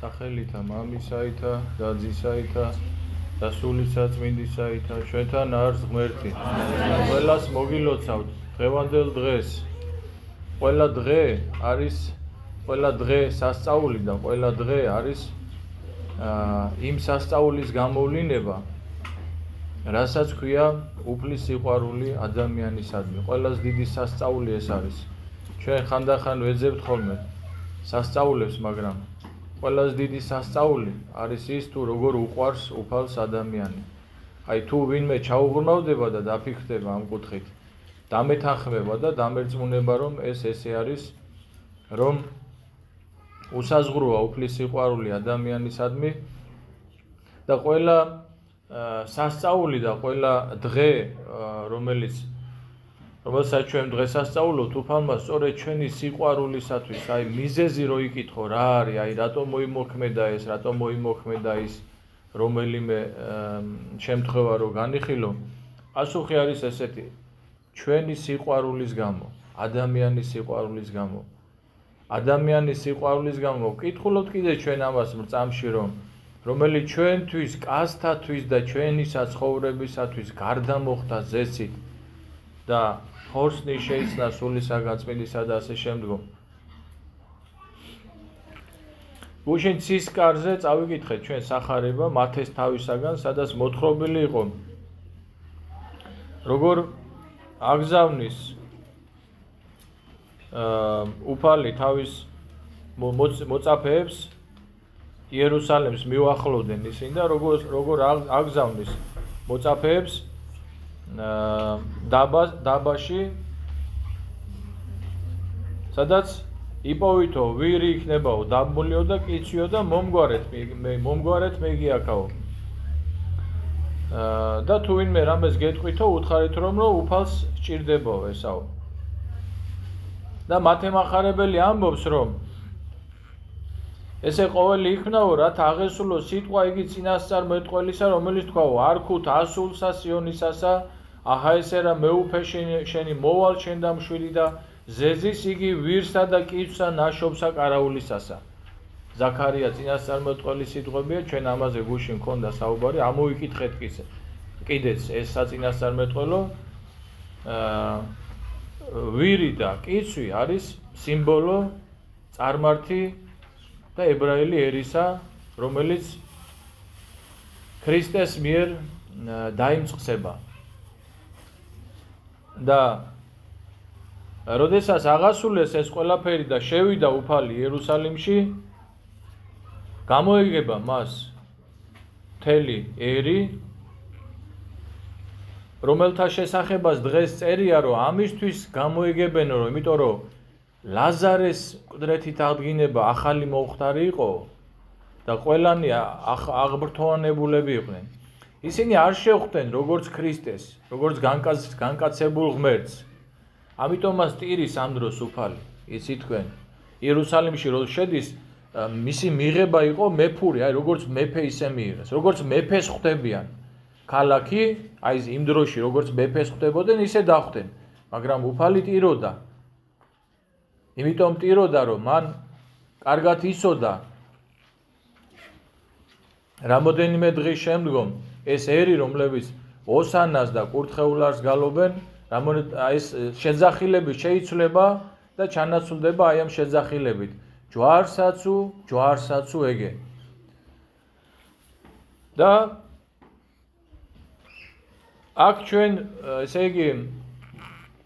სახელითა მამისაითა და ძისაითა და სულისაწმინდისაითა ჩვენთან არის ღმერთი. ყველას მოგილოცავთ დღევანდელ დღეს. ყველა დღე სასწაული და ყველა დღე არის იმ სასწაულის გამოვლინება, რასაც ქვია უფლის სიყვარული ადამიანისადმი. ყველას დიდი სასწაული ეს არის. ჩვენ ხანდახან ვეძებთ ხოლმე სასწაულებს, მაგრამ ყველას დიდი სასწაული არის ის, თუ როგორ უყვარს უფალს ადამიანი. აი თუ ვინმე ჩაუღრმავდება და დაფიქრდება ამ კუთხით, დამეთანხმება და დამერწმუნება, რომ ეს ესე არის, რომ უსაზღვროა უფლის სიყვარული ადამიანისადმი და ყველა სასწაული და ყველა დღე, რომელსაც ჩვენ დღესასწაულობთ, უფალმა სწორედ ჩვენი სიყვარულისათვის, აი მიზეზი რო იკითხო, რა არის, აი რატომ მოიმოქმედა ეს, რატომ მოიმოქმედა ის რომელიმე შემთხვევა რო განიხილო, პასუხი არის ესეთი, ჩვენი სიყვარულის გამო, ადამიანის სიყვარულის გამო. ადამიანის სიყვარულის გამო ვკითხულობთ კიდე ჩვენ ამას მრწამში, რომელიც ჩვენთვის, კაცთათვის და ჩვენი საცხოვრებისათვის გარდა მოხდა ზეცით და ხორცნი შეიცნა სულისაგან წმინდისა და ასე შემდგომ. გუშინ ცის კარზე წავიკითხეთ ჩვენ სახარება მათეს თავისაგან, სადაც მოთხრობილი იყო, როგორ აგზავნის უფალი თავის მოწაფეებს იერუსალემს მიუახლოვდნენ ისინი და როგორ აგზავნის მოწაფეებს დაბაში, სადაც იპოვითო ვირი იქნებაო, დაბმულიო და კიციო და მომგვარეთ მეგიაქაო. და თუ ვინმე რამეს გეტყვითო, უთხარით რომ უფალს სჭირდებაო ესაო. და მათემახარებელი ამბობს, რომ ესე ყოველი იქნაო, რათა აღესულო სიტყვა იგი წინასწარმეტყველისა, რომელიც თქვაო, არქუთ ასულსა სიონისასა, აჰა ესე რა მეუფე შენი მოვალ შენ და მშვიდი და ზეზის იგი ვირსა და კიცსა ნაშობსა კარაულისასა. ზაქარია წინასწარმეტყველის სიტყვებია, ჩვენ ამაზე გუშინ მქონდა საუბარი, ამოვიკითხეთ კიდეც ეს საწინასწარმეტყველო. ვირი და კიცვი არის სიმბოლო წარმართი და ებრაელი ერისა, რომელიც ქრისტეს მიერ დაიმწყსება. და როდესაც აღასრულეს ეს ყველაფერი და შევიდა უფალი იერუსალიმში, გამოიგება მას მთელი ერი, რომელთა შესახებას დღეს წერია, რომ ამისთვის გამოიგებენ, იმიტომ რომ ლაზარეს მკვდრეთით აღდგინება ახალი მომხდარი იყო და ყველანი აღბრთოვანებულები იყვნენ. ისინი არ შეხვდნენ როგორც ქრისტეს, როგორც განკაცებულ ღმერთს. ამიტომაც ტირის ამ დროს უფალი, იცით თქვენ, იერუსალიმში რო შედის, მისი მიღება იყო მეფური, აი როგორც მეფე ისე მიიღეს, როგორც მეფეს ხვდებიან. ქალაქი, აი იმ დროში როგორც მეფეს ხვდებოდნენ, ისე დახვდნენ, მაგრამ უფალი ტიროდა. იმიტომ ტიროდა, რომ მან კარგად იცოდა რამოდენიმე დღის შემდგომ ეს ერი, რომლებიც ოსანას და კურთხეულარს გალობენ, ეს შეძახილები შეიცვლება და ჩანაცვლდება აი ამ შეძახილებით. ჯვარსაცუ ეგე. და აქ ჩვენ, ესე იგი,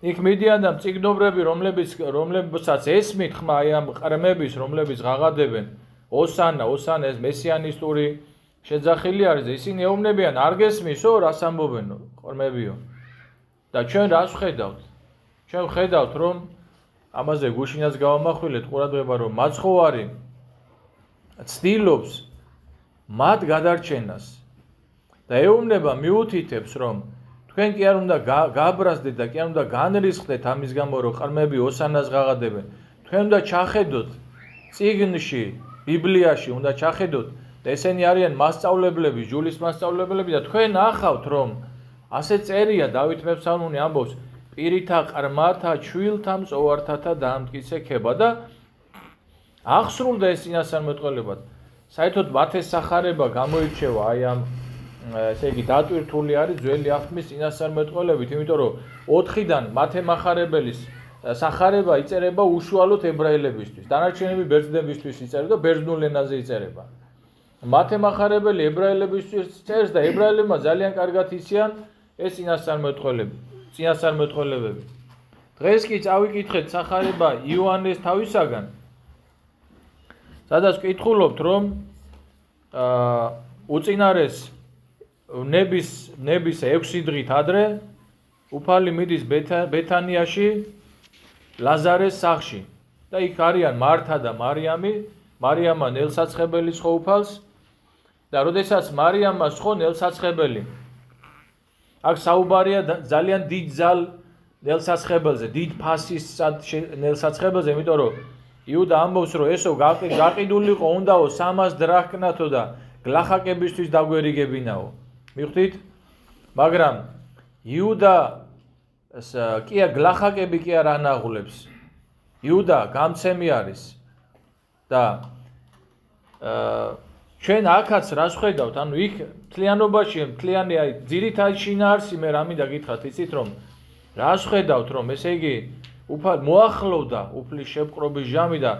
იქ მიდიან და მწიგნობრები, რომლებსაც ესმით ხმა აი ამ ყრმების, რომლებიც ღაღადებენ, ოსანა ეს მესიანისტური შეძახილი არის, ისინი ეუბნებიან, არ გესმისო, რას ამბობენო, ყრმებიო. და ჩვენ რას ვხედავთ? ჩვენ ვხედავთ, რომ ამაზე გუშინაც გავამახვილეთ ყურადღება, რომ მაცხოვარი ცდილობს მათ გადარჩენას და ეუბნება, მიუთითებს, რომ თქვენ კი არ უნდა გააბრაზდეთ და კი არ უნდა განრისხდეთ ამის გამო, რომ ყრმები ოსანას ღაღადებენ. თქვენ უნდა ჩახედოთ წიგნში, ბიბლიაში უნდა ჩახედოთ და ესენი არიან მასწავლებლები, ჯულის მასწავლებლები და თქვენ ახავთ, რომ ასე წერია, დავით მეფსალმუნი ამბობს, პირითა ყრმათა ჩვილთა მწოვართათა დაამტკიცე ქება და აღსრულდა ეს წინასწარმეტყველებად. საერთოდ მათ ეს სახარება გამოირჩევა აი ამ ესე იგი დატვირთული არის ძველი აღთმის წინასწარმეტყველებით, იმიტომ რომ 4-დან მათემახარებელის სახარება იწერება უშუალოდ ებრაელებისთვის. დანარჩენები ბერძნებისთვის იწერება და ბერძნულ ენაზე იწერება. მათემახარებელი ებრაელებისთვის წერს და ებრაელებმა ძალიან კარგად იციან ეს წინასწარმეტყველებები. დღეს კი წავიკითხეთ სახარება იოანეს თავისაგან, სადაც ვკითხულობთ, რომ უწინარეს ნების 6 დღით ადრე უფალი მიდის ბეთანიაში ლაზარეს სახლში და იქ არიან მართა და მარიამი. მარიამა ნელსაცხებელის ხო უფალს და როდესაც მარიამმა ხო ნელსაცხებელი აქ საუბარია ძალიან დიდ ზალ ნელსაცხებელზე, დიდ ფასის ნელსაცხებელზე, იმიტომ რომ იუდა ამბობს, რომ ესო გაყიდულიყო უნდაო 300 დრაქნათო და გლახაკებისთვის დაგვერიგებინაო. მიხვდით? მაგრამ იუდა კია გლახაკები კი არ ანაღულებს. იუდა გამცემი არის და ჩვენ აქაც რას ხედავთ? ანუ იქ მთლიანობაში, მთლიანი აი ძირითადი შინაარსი მე რა მინდა გითხრათ, იცით რომ რას ხედავთ, რომ ესე იგი მოახლოვდა უფლის შეპყრობის ჟამი და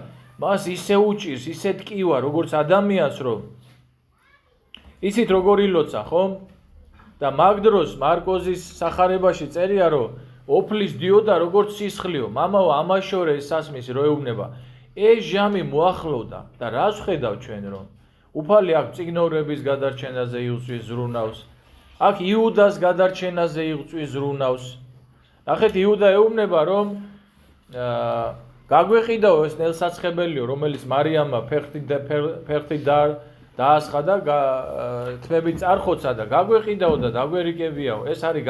მას ისე უჭირს, ისე ტკივა, როგორც ადამიანს, რომ იცით როგორ ილოცა, ხომ? და მაგ დროს მარკოზის სახარებაში წერია, რომ ოფლის დიოდა როგორც სისხლიო, მამაო ამაშორე სასმის რო ეუბნება. ეს ჟამი მოახლოვდა და რას ხედავ ჩვენ, რომ უფალი აქ წიგნორების გადარჩენაზე იღწვის ზრუნავს, აქ იუდას გადარჩენაზე იღწვის ზრუნავს. ნახეთ, იუდა ეუბნება, რომ გაგვეყიდაო ეს ნელსაცხებელიო, რომელიც მარიამმა ფეხით დაასხა და თმებით წარხოცა და გაგვეყიდაო და დაგვერიგებიაო. ეს არის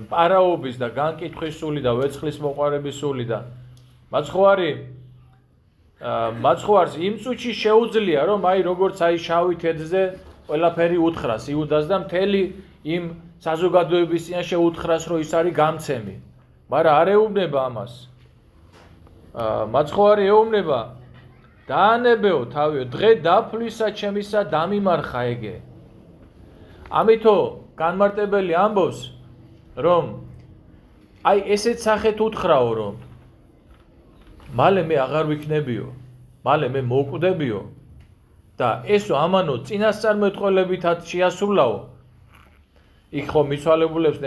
პარაობის და განკითხვის სული და ვეცხლის მოყარების სული და მაცხოვარს იმ წუთში შეუძლია, რომ აი როგორც აი შავი თეთრზე ყველაფერი უთხრას იუდას და მთელი იმ საზოგადოების წინაშე უთხრას, რომ ის არის გამცემი. მაგრამ არ ეუბნება ამას. მაცხოვარი ეუბნება, დაანებეო თავიო, დღე დაფლისა ჩემისა დამიმარხა ეგე. ამითო განმარტებელი ამბობს, რომ აი ესეთ სახეთ უთხრაო, რომ მალე მე აღარ ვიქნებიო, მალე მე მოვკვდებიო და ესო ამანო წინასწარმეტყველებითაც შეასრულაო. იქ ხო მიცვალებულებს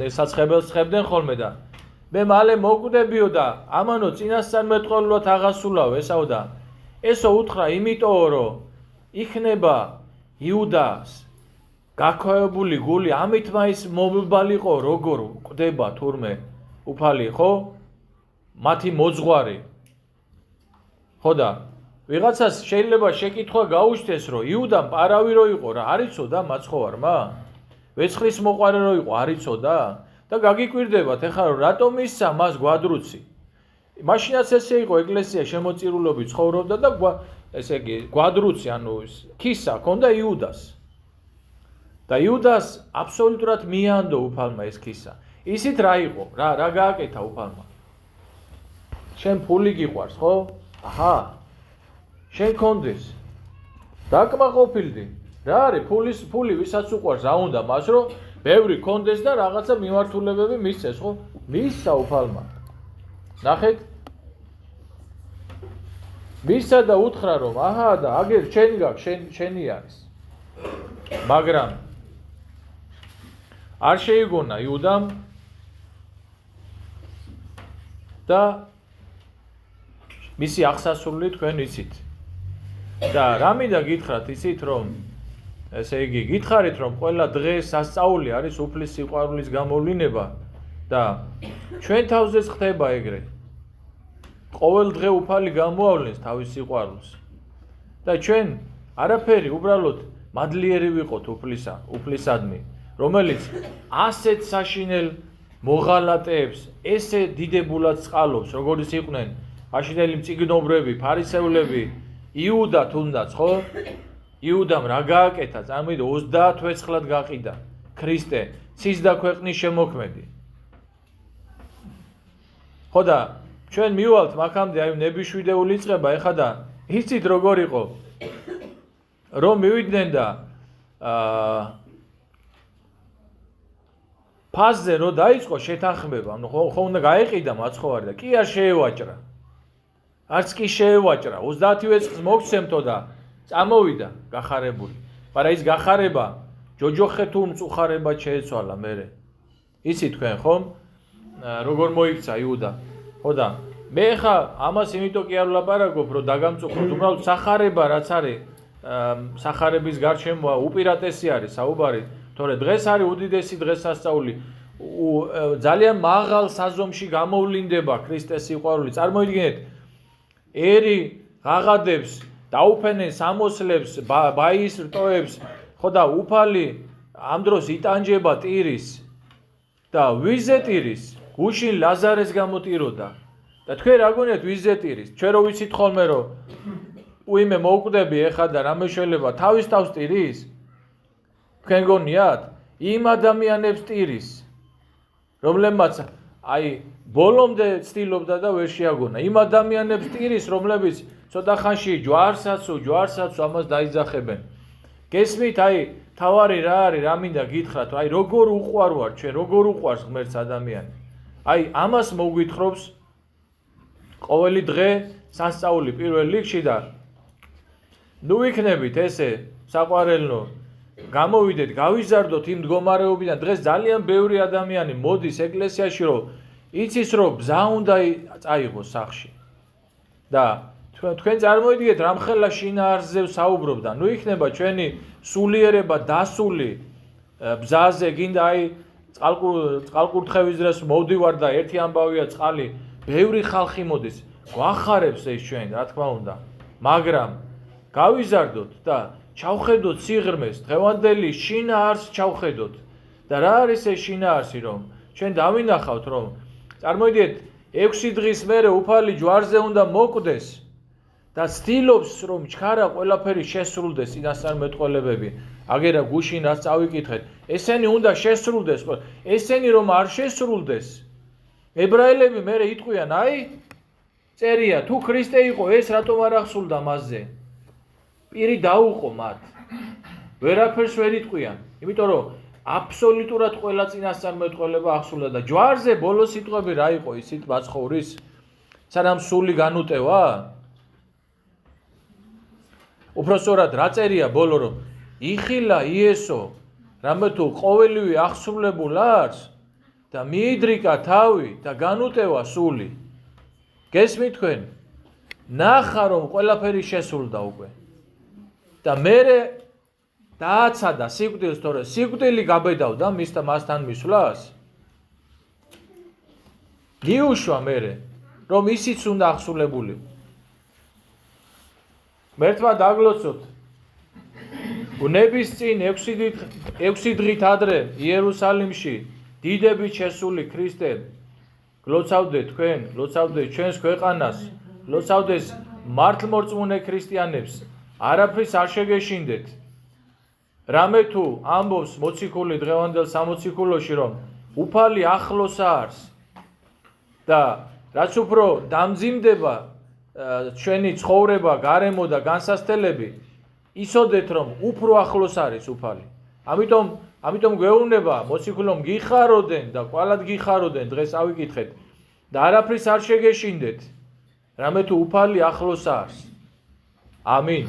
ნელსაცხებელს ხებდნენ ხოლმე და მე მალე მოვკვდებიო და ამანო წინასწარმეტყველად აღასრულაო ესაო და ესო უთხრა იმიტომ, რომ იქნება იუდას გაქვავებული გული, ამით მაინც მომბალიყო, როგორ კვდება თურმე უფალი, ხო? მათი მოძღვარი. ხო და ვიღაცას შეიძლება შეკითხვა გაუჩნდეს, რომ იუდამ პარავი რო იყო რა, არ იცოდა მაცხოვარმა? ვეცხლის მოყარე რო იყო, არ იცოდა? და გაგიკვირდებათ ეხლა, რომ რატომ ისცა მას გვადრუცი? მაშინაც ესე იყო ეკლესია შემოწირულობით ცხოვრობდა და ესე იგი გვადრუცი, ანუ ქისა ქონდა იუდას. და იუდას აბსოლუტურად მიანდო უფალმა ეს ქისა. ისიც რა იყო? რა გააკეთა უფალმა? შენ ფული გიყვარს, ხო? აჰა. შენ კონდეს. დაკმაყოფილდი. რა არის ფული ვისაც უყვარს, რა უნდა მას რომ ბევრი კონდეს და რაღაცა მიმართულებები მისცეს, ხო? მისცა უფალმა. ნახეთ? მისცა და უთხრა რომ აჰა და აგერ შენ გაქვს, შენი არის. მაგრამ არ შეიგონა იუდამ და მისი აღსასრული თქვენ იცით. და რა მინდა გითხრათ, იცით რომ ესე იგი გითხარით, რომ ყველა დღე სასწაული არის უფლის სიყვარულის გამოვლინება და ჩვენ თავზეც ხდება ეგრე. ყოველ დღე უფალი გამოავლენს თავის სიყვარულს. და ჩვენ არაფერი უბრალოდ მადლიერი ვიყოთ უფლისადმი, რომელიც ასეთ საშინელ მოღალატეებს ესე დიდებულად წყალობს, როგორც იყვნენ მაშინელი მწიგნობრები, ფარისევლები, იუდა თუნდაც, ხო? იუდამ რა გააკეთა? წარმოიდგინე 30 ვეცხლად გაყიდა ქრისტე, ცის და ქვეყნის შემოქმედი. ხო და ჩვენ მივალთ მაგამდე აი ნებიშვიდეული იწყება ეხლა და იცით როგორ იყო რომ მივიდნენ და ფასზე რო დაიწყო შეთანხმება, ნუ ხო უნდა გაეყიდა მაცხოვარი და კი არ შეევაჭრა. არც კი შეევაჭრა. 30-ვე წელს მოგცემთო და წამოვიდა გახარებული. მაგრამ ის გახარება ჯოჯოხე თუ მწუხარება შეეცვალა მერე. იცით თქვენ ხომ? როგორ მოიქცა იუდა. ხო და მე ხა ამას იმიტომ კი არ ვლაპარაკობ, რომ დაგამწუხოთ, უბრალოდ სახარება რაც არის, სახარების გარშემოა უპირატესი არის საუბარი. თორე დღეს არის უდიდესი დღესასწაული ძალიან მაღალ საზომში გამოვლინდება ქრისტეს სიყვარული. წარმოიდგინეთ, ერი ღაღადებს, დაუფენენ სამოსლებს, ბაის რტოებს, ხო და უფალი ამ დროს იტანჯება ტირის და ვიზე ტირის? გუშინ ლაზარეს გამოტიროდა. და თქვენ რა გონიათ ვიზე ტირის? ჩვენ რო ვიცით ხოლმე რომ უიმე მოვკვდები ეხა და რამე შეიძლება თავის თავს ტირის? თქვენ გონიათ იმ ადამიანებს ტირის რომლებმაც აი ბოლომდე ცდილობდა და ვერ შეაგონა იმ ადამიანებს ტირის რომლებიც ცოტა ხანში ჯვარსაც ამას დაიძახებენ გესმით აი თავარი რა არის რა მინდა გითხრათ აი როგორ უყვარვარ ჩვენ როგორ უყვარს ღმერთს ადამიანი აი ამას მოგვითხრობს ყოველი დღე სასწაული პირველ რიგში და ნუ იქნებით ესე საყვარელნო გამოვიდეთ, გავიზარდოთ იმ მდგომარეობიდან. დღეს ძალიან ბევრი ადამიანი მოდის ეკლესიაში, რომ იცის, რომ ბზა უნდა წაიღოს სახში. და თქვენ წარმოიდგინეთ, რამხელა შინაარსზე საუბრობდა. ნუ იქნება ჩვენი სულიერება დასული ბზაზე, გინდა აი წყალკურთხევის დროს მოვდივარ და ერთი ამბავია წყალი, ბევრი ხალხი მოდის. გვახარებს ეს ჩვენ, რა თქმა უნდა. მაგრამ გავიზარდოთ და ჩავხედოთ სიღრმეს, დღევანდელი შინაარსს ჩავხედოთ. და რა არის ეს შინაარსი, რომ ჩვენ დავინახავთ, რომ წარმოიდგინეთ, 6 დღის მერე უფალი ჯვარზე უნდა მოკვდეს და ცდილობს, რომ ჩქარა ყველაფერი შესრულდეს წინასწარმეტყველებები. აგერა გუშინ რაც წავიკითხეთ, ესენი უნდა შესრულდეს, ესენი რომ არ შესრულდეს, ებრაელები მერე იტყვიან, აი, წერია, თუ ქრისტე იყო, ეს რატომ არ ახსულდა მასზე? პირი დაუყო მათ. ვერაფერს ვერ იტყვიან. იმიტომ რომ აბსოლუტურად ყველა წინასწარმეტყველება ახსულდა და ჯვარზე ბოლო სიტყვები რა იყო ისიც მაცხოვრის? სანამ სული განუტევა? უпроსტად რა წერია ბოლო რომ იხილა იესო რამე თუ ყოველივე ახსულებულ არს და მიიდრიკა თავი და განუტევა სული. გესმით თქვენ? ნახა რომ ყველაფერი შესრულდა უკვე. და მერე დააცადა სიკვდილს, თორე სიკვდილი გაბედავდა მასთან მისვლას. გიუშვა მერე, რომ ისიც უნდა ახსულებული. მერთმა დაგლოცოთ. ბუნების წინ 6 დღით ადრე იერუსალიმში დიდებით შესული ქრისტე გლოცავდეთ თქვენ, გლოცავდეთ ჩვენს ქვეყანას, გლოცავდეს მართლმორწმუნე ქრისტიანებს. არაფრის არ შეგეშინდეთ. რამე თუ ამბობს მოციქული დღევანდელ სამოციქულოში, რომ უფალი ახლოს არის და რაც უფრო დამძიმდება ჩვენი ცხოვრება, გარემო და განსასწრებელი, ისოდეთ რომ უფრო ახლოს არის უფალი. ამიტომ გვეუბნება მოციქულომ გიხაროდენ და ყველად გიხაროდენ დღეს ავიკითხეთ და არაფრის არ შეგეშინდეთ. რამე თუ უფალი ახლოს არის. Amin.